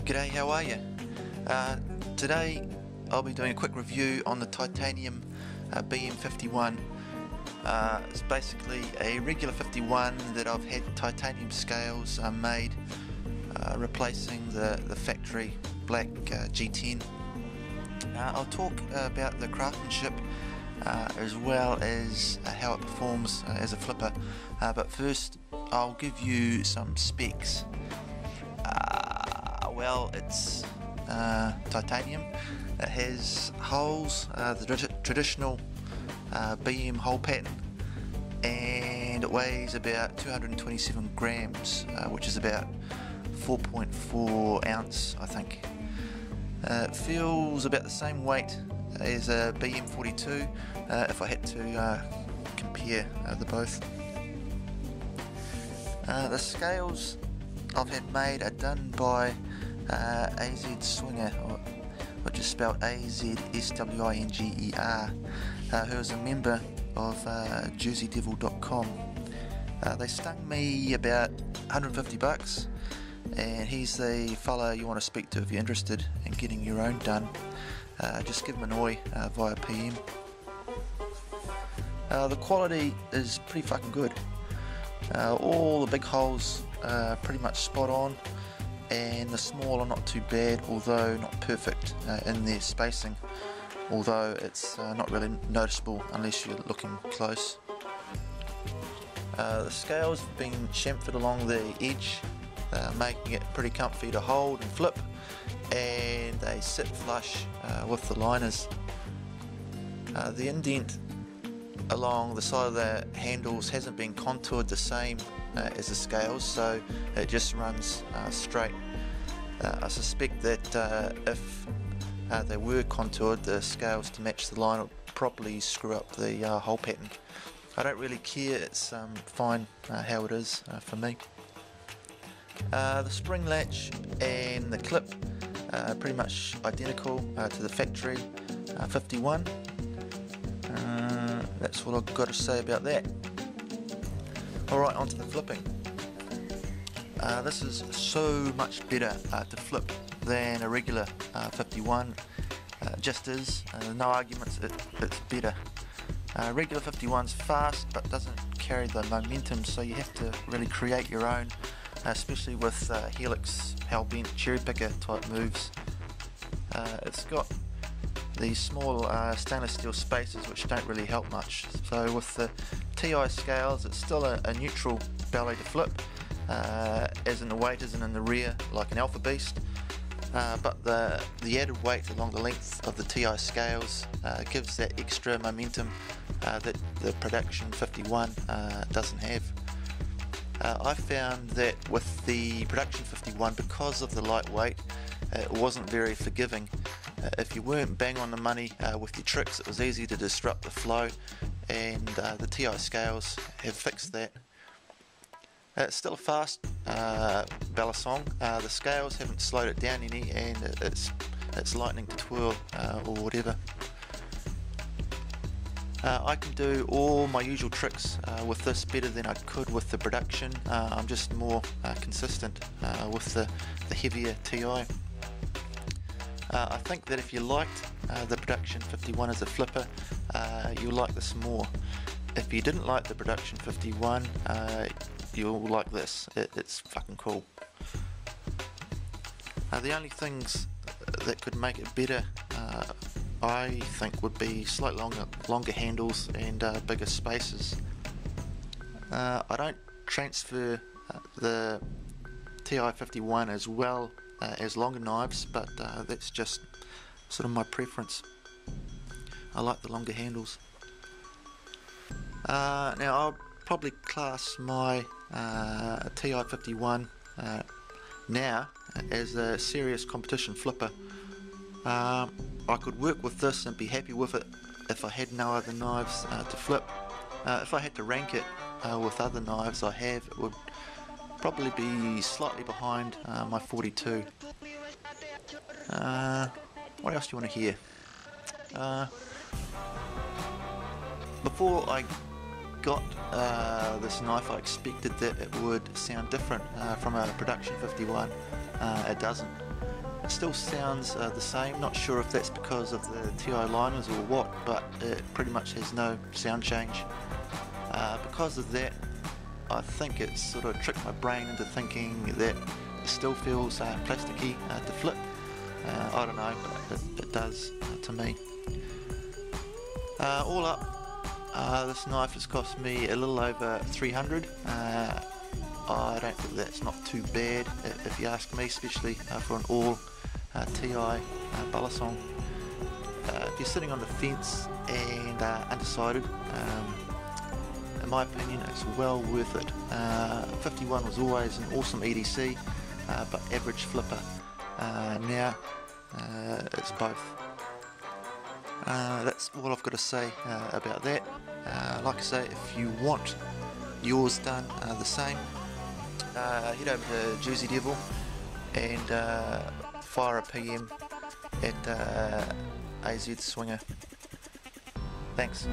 G'day, how are you? Today I'll be doing a quick review on the titanium BM51. It's basically a regular 51 that I've had titanium scales made, replacing the factory black G10. I'll talk about the craftsmanship as well as how it performs as a flipper, but first I'll give you some specs. Well, it's titanium. It has holes, the traditional BM hole pattern, and it weighs about 227 grams, which is about 4.4 ounce, I think. It feels about the same weight as a BM42 if I had to compare the both. The scales I've had made are done by AZ51, which is spelled AZ51, who is a member of jerseydevil.com. They stung me about 150 bucks, and he's the fella you want to speak to if you're interested in getting your own done. Just give him an oi via PM. The quality is pretty fucking good. All the big holes are pretty much spot on, and the small are not too bad, although not perfect in their spacing, although it's not really noticeable unless you're looking close. The scales have been chamfered along the edge, making it pretty comfy to hold and flip, and they sit flush with the liners. The indent along the side of the handles hasn't been contoured the same as the scales, so it just runs straight. I suspect that if they were contoured, the scales to match the line would probably screw up the hole pattern. I don't really care, it's fine how it is for me. The spring latch and the clip are pretty much identical to the factory 51. That's what I've got to say about that. Alright, on to the flipping. This is so much better to flip than a regular 51. Just is, no arguments, it's better. Regular 51's fast but doesn't carry the momentum, so you have to really create your own, especially with helix, hellbent, cherry picker type moves. It's got these small stainless steel spacers which don't really help much, so with the TI scales it's still a neutral ballet to flip, as in the weight isn't in the rear like an Alpha Beast, but the added weight along the length of the TI scales gives that extra momentum that the production 51 doesn't have. I found that with the production 51, because of the lightweight, it wasn't very forgiving. If you weren't bang on the money with your tricks, it was easy to disrupt the flow, and the TI scales have fixed that. It's still a fast balisong. The scales haven't slowed it down any, and it's lightning to twirl or whatever. I can do all my usual tricks with this better than I could with the production. I'm just more consistent with the heavier TI. I think that if you liked the production 51 as a flipper, you'll like this more. If you didn't like the production 51, you'll like this. It's fucking cool. The only things that could make it better, I think, would be slightly longer handles and bigger spaces. I don't transfer the TI-51 as well as longer knives, but that's just sort of my preference. I like the longer handles. Now I'll probably class my TI-51 now as a serious competition flipper. I could work with this and be happy with it if I had no other knives to flip. If I had to rank it with other knives I have, it would probably be slightly behind my 42. What else do you want to hear? Before I got this knife, I expected that it would sound different from a production 51. It doesn't. It still sounds the same. Not sure if that's because of the TI liners or what, but it pretty much has no sound change. Because of that, I think it's sort of tricked my brain into thinking that it still feels plasticky to flip. I don't know, but it does to me. All up, this knife has cost me a little over 300. I don't think that's not too bad if you ask me, especially for an all TI Balisong. If you're sitting on the fence and undecided, in my opinion it's well worth it. 51 was always an awesome EDC, but average flipper. Now it's both. That's all I've got to say about that. Like I say, if you want yours done the same, head over to Jersey Devil and fire a PM at AZ Swinger. Thanks.